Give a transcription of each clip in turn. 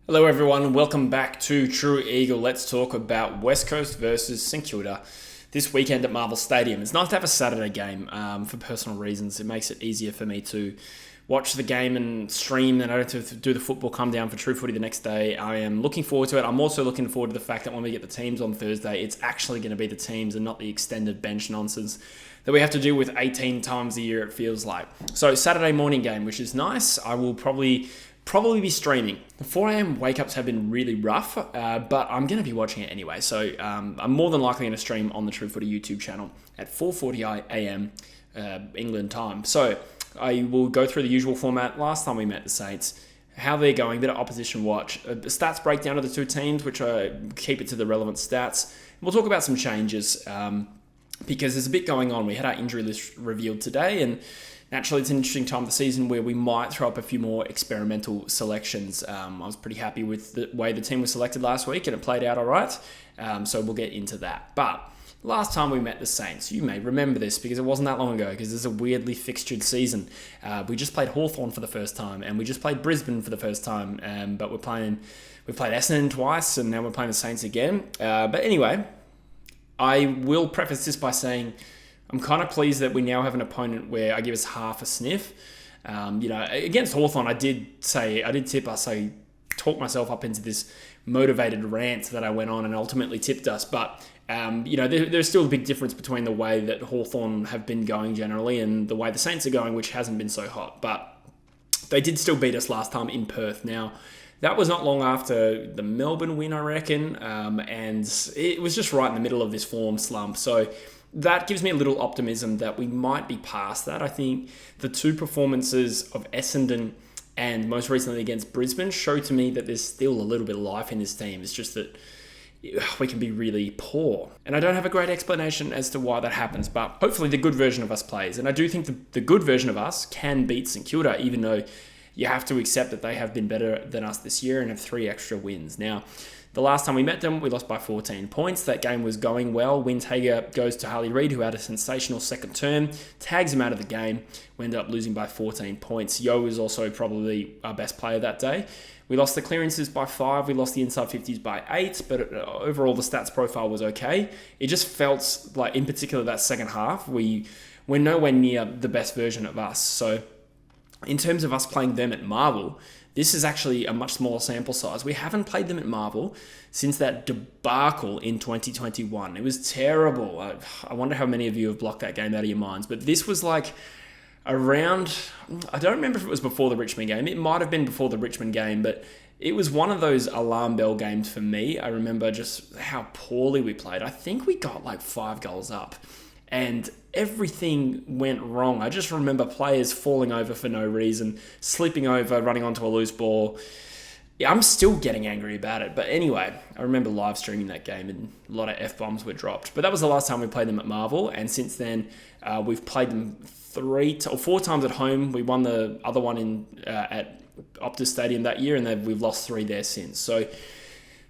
Hello everyone, welcome back to True Eagle. Let's talk about West Coast versus St Kilda this weekend at Marvel Stadium. It's nice to have a Saturday game for personal reasons. It makes it easier for me to watch the game and stream, and I don't have to do the football come down for True Footy the next day. I am looking forward to it. I'm also looking forward to the fact that when we get the teams on Thursday, it's actually going to be the teams and not the extended bench nonsense that we have to do with 18 times a year, it feels like. So Saturday morning game, which is nice. I will probably be streaming. The 4 a.m. wake-ups have been really rough, but I'm going to be watching it anyway. So I'm more than likely going to stream on the True Footy YouTube channel at 4:40 a.m. England time. So I will go through the usual format. Last time we met the Saints, how they're going, a bit of opposition watch, a stats breakdown of the two teams, which I keep it to the relevant stats. We'll talk about some changes because there's a bit going on. We had our injury list revealed today, and naturally, it's an interesting time of the season where we might throw up a few more experimental selections. I was pretty happy with the way the team was selected last week, and it played out all right. So we'll get into that. But last time we met the Saints, you may remember this because it wasn't that long ago, because it's a weirdly fixtured season. We just played Hawthorn for the first time, and we just played Brisbane for the first time. But we played Essendon twice, and now we're playing the Saints again. But anyway, I will preface this by saying I'm kind of pleased that we now have an opponent where I give us half a sniff. Against Hawthorn, I did tip us. I talked myself up into this motivated rant that I went on and ultimately tipped us. But, there's still a big difference between the way that Hawthorn have been going generally and the way the Saints are going, which hasn't been so hot. But they did still beat us last time in Perth. Now, that was not long after the Melbourne win, I reckon. And it was just right in the middle of this form slump. So that gives me a little optimism that we might be past that. I think the two performances of Essendon and most recently against Brisbane show to me that there's still a little bit of life in this team. It's just that we can be really poor. And I don't have a great explanation as to why that happens, but hopefully the good version of us plays. And I do think the good version of us can beat St Kilda, even though you have to accept that they have been better than us this year and have 3 extra wins. Now, the last time we met them, we lost by 14 points. That game was going well. Windhager goes to Harley Reid, who had a sensational second term, tags him out of the game. We ended up losing by 14 points. Yo was also probably our best player that day. We lost the clearances by 5. We lost the inside 50s by 8, but overall the stats profile was okay. It just felt like, in particular, that second half, we're nowhere near the best version of us. So in terms of us playing them at Marvel, this is actually a much smaller sample size. We haven't played them at Marvel since that debacle in 2021. It was terrible. I wonder how many of you have blocked that game out of your minds. But this was like around, I don't remember if it was before the Richmond game. It might have been before the Richmond game, but it was one of those alarm bell games for me. I remember just how poorly we played. I think we got like 5 goals up, and everything went wrong. I just remember players falling over for no reason, slipping over, running onto a loose ball. Yeah, I'm still getting angry about it. But anyway, I remember live streaming that game and a lot of F-bombs were dropped. But that was the last time we played them at Marvel. And since then, we've played them 4 times at home. We won the other one at Optus Stadium that year, and then we've lost 3 there since. So,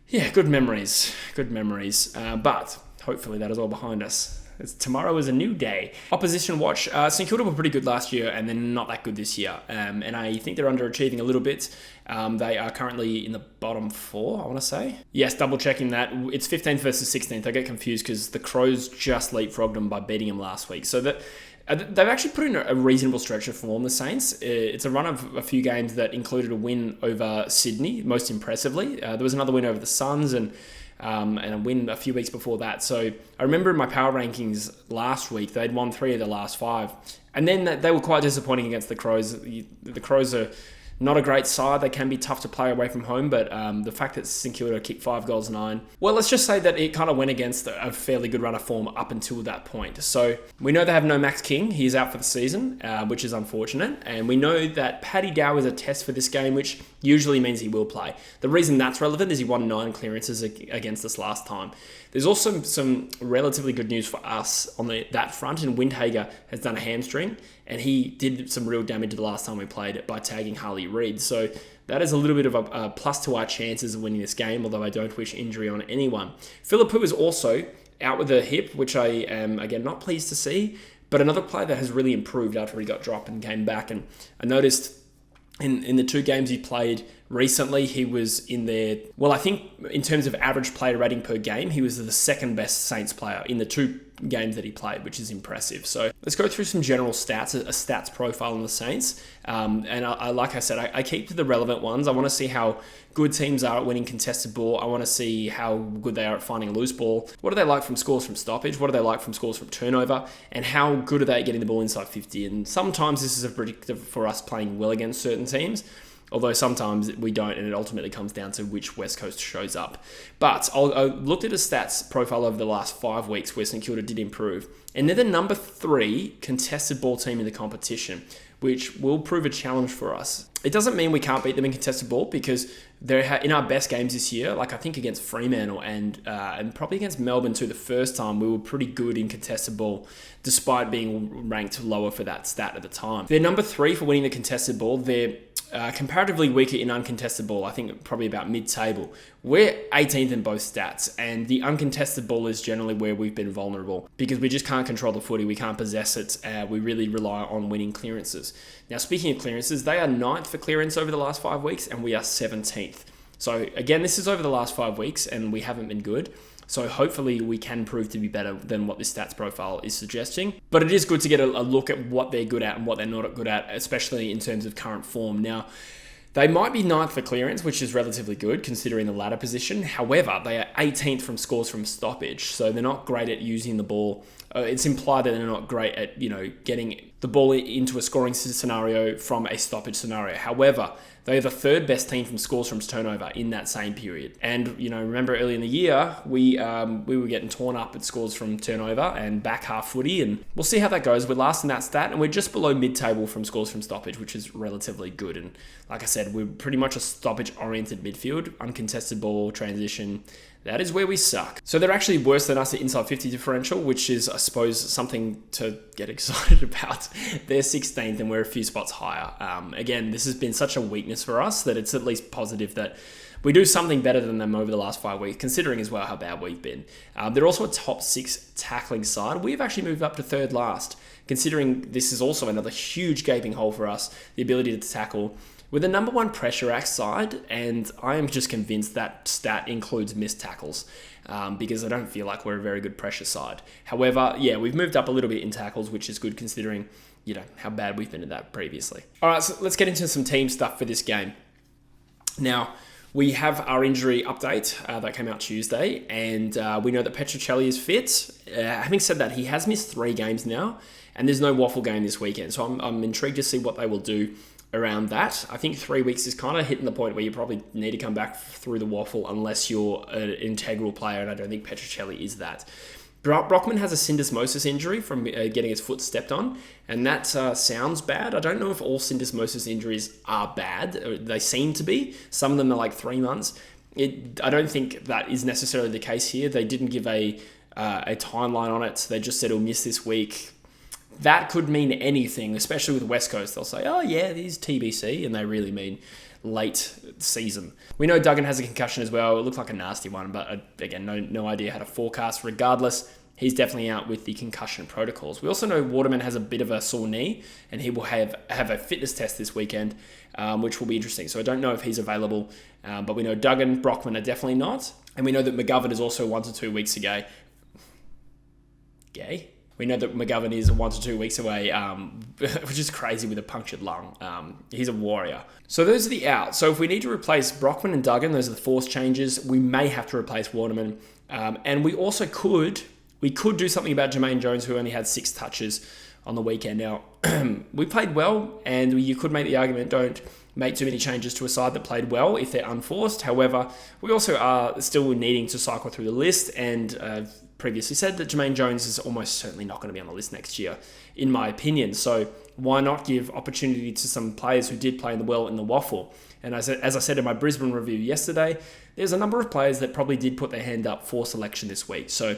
yeah, good memories. But hopefully that is all behind us. Tomorrow is a new day. Opposition watch. St Kilda were pretty good last year, and they're not that good this year. And I think they're underachieving a little bit. They are currently in the bottom 4, I want to say. Yes, double checking that. It's 15th versus 16th. I get confused because the Crows just leapfrogged them by beating them last week. So they've actually put in a reasonable stretch of form, the Saints. It's a run of a few games that included a win over Sydney, most impressively. There was another win over the Suns, and a win a few weeks before that. So I remember in my power rankings last week, they'd won 3 of the last 5. And then they were quite disappointing against the Crows. The Crows are not a great side. They can be tough to play away from home, but the fact that St Kilda kicked 5 goals 9, well, let's just say that it kind of went against a fairly good run of form up until that point. So we know they have no Max King. He's out for the season, which is unfortunate. And we know that Paddy Dow is a test for this game, which usually means he will play. The reason that's relevant is he won 9 clearances against us last time. There's also some relatively good news for us on that front, and Windhager has done a hamstring, and he did some real damage the last time we played it by tagging Harley Reid. So that is a little bit of a plus to our chances of winning this game, although I don't wish injury on anyone. Philippou is also out with a hip, which I am, again, not pleased to see, but another player that has really improved after he got dropped and came back. And I noticed In the 2 games he played recently, he was in there. Well, I think in terms of average player rating per game, he was the second best Saints player in the 2 games that he played, which is impressive. So let's go through some general stats, a stats profile on the Saints. And like I said, I keep to the relevant ones. I want to see how good teams are at winning contested ball. I want to see how good they are at finding a loose ball. What are they like from scores from stoppage? What are they like from scores from turnover? And how good are they at getting the ball inside 50? And sometimes this is a predictor for us playing well against certain teams, although sometimes we don't, and it ultimately comes down to which West Coast shows up. But I looked at a stats profile over the last 5 weeks where St Kilda did improve, and they're the number 3 contested ball team in the competition, which will prove a challenge for us. It doesn't mean we can't beat them in contested ball, because they're in our best games this year, like I think against Fremantle and probably against Melbourne too, the first time we were pretty good in contested ball, despite being ranked lower for that stat at the time. They're number 3 for winning the contested ball. They're comparatively weaker in uncontested ball, I think probably about mid-table. We're 18th in both stats, and the uncontested ball is generally where we've been vulnerable because we just can't control the footy, we can't possess it, we really rely on winning clearances. Now, speaking of clearances, they are 9th for clearance over the last 5 weeks, and we are 17th. So again, this is over the last 5 weeks, and we haven't been good. So hopefully we can prove to be better than what this stats profile is suggesting. But it is good to get a look at what they're good at and what they're not good at, especially in terms of current form. Now, they might be 9th for clearance, which is relatively good considering the ladder position. However, they are 18th from scores from stoppage, so they're not great at using the ball. It's implied that they're not great at, getting the ball into a scoring scenario from a stoppage scenario. However, they're the 3rd best team from scores from turnover in that same period. And, remember early in the year, we were getting torn up at scores from turnover and back half footy, and we'll see how that goes. We're last in that stat, and we're just below mid-table from scores from stoppage, which is relatively good. And like I said, we're pretty much a stoppage-oriented midfield, uncontested ball, transition. That is where we suck. So they're actually worse than us at inside 50 differential, which is, I suppose, something to get excited about. They're 16th and we're a few spots higher. Again, this has been such a weakness for us that it's at least positive that we do something better than them over the last 5 weeks, considering as well how bad we've been. They're also a top 6 tackling side. We've actually moved up to 3rd last, considering this is also another huge gaping hole for us, the ability to tackle. We're the number 1 pressure act side, and I am just convinced that stat includes missed tackles because I don't feel like we're a very good pressure side. However, yeah, we've moved up a little bit in tackles, which is good considering, how bad we've been at that previously. All right, so let's get into some team stuff for this game. Now, we have our injury update that came out Tuesday, and we know that Petruccelli is fit. Having said that, he has missed 3 games now, and there's no waffle game this weekend, so I'm intrigued to see what they will do around that. I think 3 weeks is kind of hitting the point where you probably need to come back through the waffle unless you're an integral player, and I don't think Petruccelli is that. Brockman has a syndesmosis injury from getting his foot stepped on, and that sounds bad. I don't know if all syndesmosis injuries are bad. They seem to be. Some of them are like 3 months. I don't think that is necessarily the case here. They didn't give a timeline on it. They just said he'll miss this week. That could mean anything, especially with West Coast. They'll say, oh yeah, it is TBC, and they really mean late season. We know Duggan has a concussion as well. It looked like a nasty one, but again, no idea how to forecast. Regardless, he's definitely out with the concussion protocols. We also know Waterman has a bit of a sore knee, and he will have a fitness test this weekend, which will be interesting. So I don't know if he's available, but we know Duggan, Brockman are definitely not. And we know that McGovern is also 1 to 2 weeks away. We know that McGovern is 1 to 2 weeks away, which is crazy with a punctured lung. He's a warrior. So those are the outs. So if we need to replace Brockman and Duggan, those are the forced changes. We may have to replace Waterman. And we also could do something about Jermaine Jones, who only had 6 touches on the weekend. Now, we played well, and you could make the argument, don't make too many changes to a side that played well if they're unforced. However, we also are still needing to cycle through the list, and previously said that Jermaine Jones is almost certainly not going to be on the list next year, in my opinion. So why not give opportunity to some players who did play in the waffle? And as I said in my Brisbane review yesterday, there's a number of players that probably did put their hand up for selection this week. So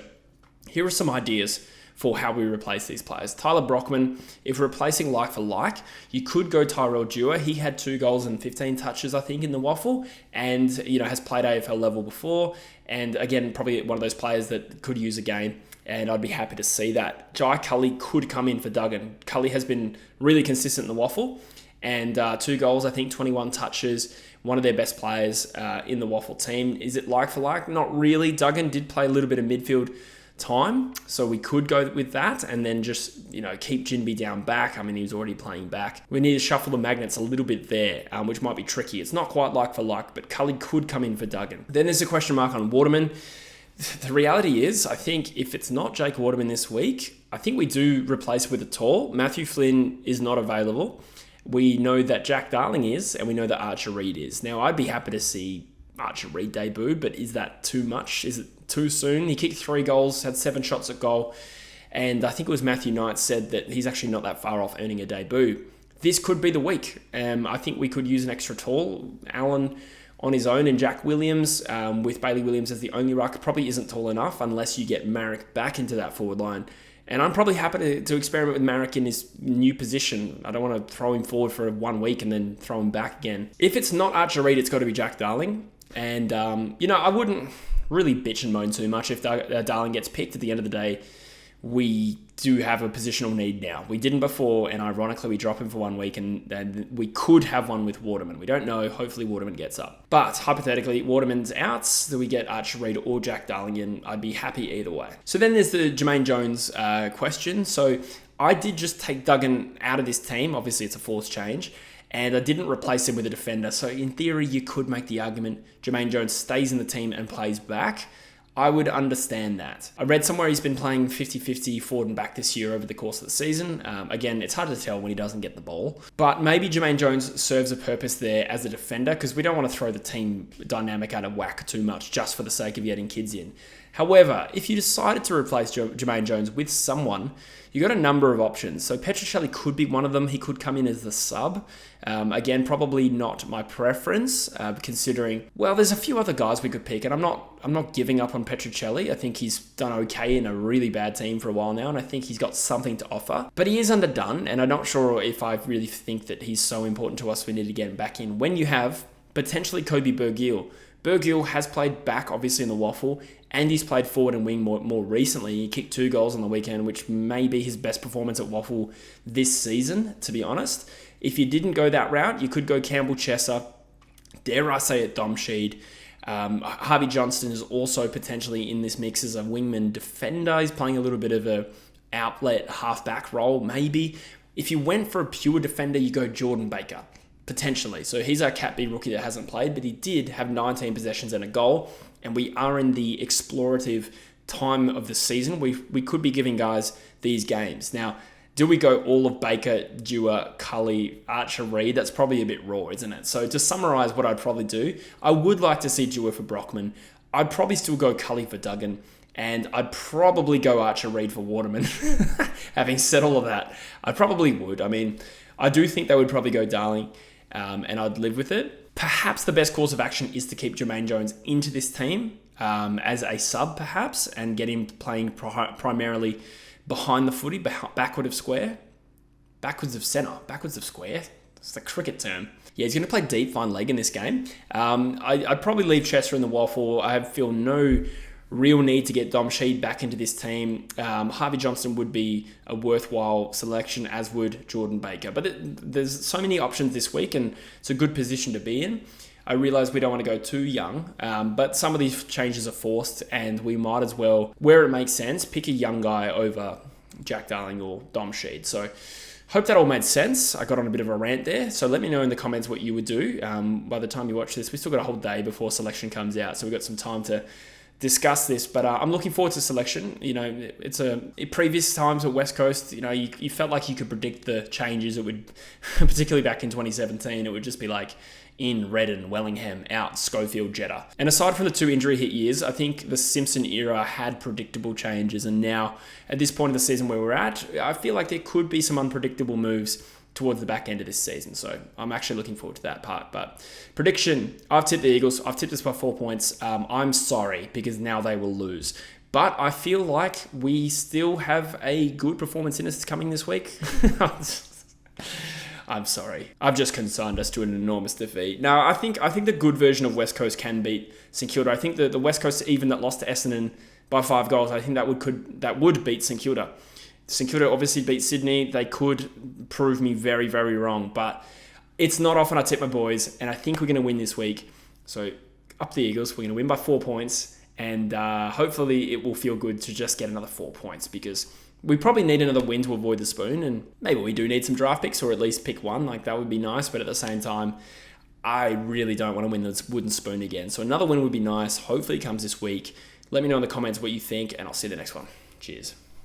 here are some ideas for how we replace these players. Tyler Brockman, if we're replacing like for like, you could go Tyrell Dewar. He had 2 goals and 15 touches, I think, in the waffle, and has played AFL level before. And again, probably one of those players that could use a game, and I'd be happy to see that. Jai Cully could come in for Duggan. Cully has been really consistent in the waffle, And 2 goals, I think 21 touches, one of their best players in the Waffle team. Is it like for like? Not really. Duggan did play a little bit of midfield time, so we could go with that and then just, keep Jinby down back. I mean, he was already playing back. We need to shuffle the magnets a little bit there, which might be tricky. It's not quite like for like, but Cully could come in for Duggan. Then there's a question mark on Waterman. The reality is, I think if it's not Jake Waterman this week, I think we do replace with a tall. Matthew Flynn is not available. We know that Jack Darling is, and we know that Archer Reed is. Now, I'd be happy to see Archer Reed debut, but is that too much? Is it too soon? He kicked 3 goals, had 7 shots at goal, and I think it was Matthew Knight said that he's actually not that far off earning a debut. This could be the week. I think we could use an extra tall. Allen on his own and Jack Williams, with Bailey Williams as the only ruck, probably isn't tall enough unless you get Marek back into that forward line. And I'm probably happy to experiment with Marek in his new position. I don't want to throw him forward for 1 week and then throw him back again. If it's not Archer Reed, it's got to be Jack Darling. And, I wouldn't really bitch and moan too much if Darling gets picked. At the end of the day, we do have a positional need now. We didn't before, and ironically, we drop him for 1 week, and we could have one with Waterman. We don't know. Hopefully, Waterman gets up. But hypothetically, Waterman's out, so we get Archer Reed or Jack Darling in. I'd be happy either way. So then there's the Jermaine Jones question. So I did just take Duggan out of this team. Obviously, it's a forced change. And I didn't replace him with a defender. So in theory, you could make the argument Jermaine Jones stays in the team and plays back. I would understand that. I read somewhere he's been playing 50-50 forward and back this year over the course of the season. Again, it's hard to tell when he doesn't get the ball. But maybe Jermaine Jones serves a purpose there as a defender because we don't want to throw the team dynamic out of whack too much just for the sake of getting kids in. However, if you decided to replace Jermaine Jones with someone, you got a number of options. So Petruccelli could be one of them. He could come in as the sub. Again, probably not my preference, considering, well, there's a few other guys we could pick, and I'm not giving up on Petruccelli. I think he's done okay in a really bad team for a while now, and I think he's got something to offer. But he is underdone, and I'm not sure if I really think that he's so important to us we need to get him back in. When you have potentially Kobe Bergil. Bergil has played back, obviously, in the Waffle, and he's played forward and wing more recently. He kicked 2 goals on the weekend, which may be his best performance at Waffle this season, to be honest. If you didn't go that route, you could go Campbell Chesser, dare I say it, Dom Sheed. Harvey Johnston is also potentially in this mix as a wingman defender. He's playing a little bit of a outlet halfback role, maybe. If you went for a pure defender, you go Jordan Baker. Potentially. So he's our Cat B rookie that hasn't played, but he did have 19 possessions and a goal. And we are in the explorative time of the season. We could be giving guys these games. Now, do we go all of Baker, Dewar, Cully, Archer, Reed? That's probably a bit raw, isn't it? So to summarise what I'd probably do, I would like to see Dewar for Brockman. I'd probably still go Cully for Duggan. And I'd probably go Archer, Reed for Waterman. Having said all of that, I probably would. I mean, I do think they would probably go Darling. And I'd live with it. Perhaps the best course of action is to keep Jermaine Jones into this team as a sub, perhaps, and get him playing primarily behind the footy, backward of square, backwards of centre, backwards of square. It's the cricket term. Yeah, he's going to play deep, fine leg in this game. I'd probably leave Chester in the Waffle. I feel no real need to get Dom Sheed back into this team. Harvey Johnston would be a worthwhile selection, as would Jordan Baker. But there's so many options this week, and it's a good position to be in. I realise we don't want to go too young, but some of these changes are forced, and we might as well, where it makes sense, pick a young guy over Jack Darling or Dom Sheed. So hope that all made sense. I got on a bit of a rant there. So let me know in the comments what you would do. By the time you watch this, we still got a whole day before selection comes out, so we've got some time to discuss this, but I'm looking forward to selection. It's in previous times at West Coast, you felt like you could predict the changes. It would, particularly back in 2017, it would just be like in Redden, Wellingham, out, Schofield, Jeddah. And aside from the 2 injury hit years, I think the Simpson era had predictable changes, and now at this point of the season where we're at, I feel like there could be some unpredictable moves towards the back end of this season. So I'm actually looking forward to that part. But prediction, I've tipped the Eagles. I've tipped us by 4 points. I'm sorry because now they will lose. But I feel like we still have a good performance in us coming this week. I'm sorry. I've just consigned us to an enormous defeat. Now, I think the good version of West Coast can beat St Kilda. I think the West Coast, even that lost to Essendon by 5 goals, I think that would beat St Kilda. St Kilda obviously beat Sydney. They could prove me very, very wrong, but It's not often I tip my boys, and I think we're going to win this week. So up the Eagles. We're going to win by 4 points, and hopefully it will feel good to just get another 4 points, because we probably need another win to avoid the spoon, and maybe we do need some draft picks, or at least pick one. Like, that would be nice, but at the same time, I really don't want to win this wooden spoon again. So another win would be nice. Hopefully it comes this week. Let me know in the comments what you think, and I'll see you in the next one. Cheers.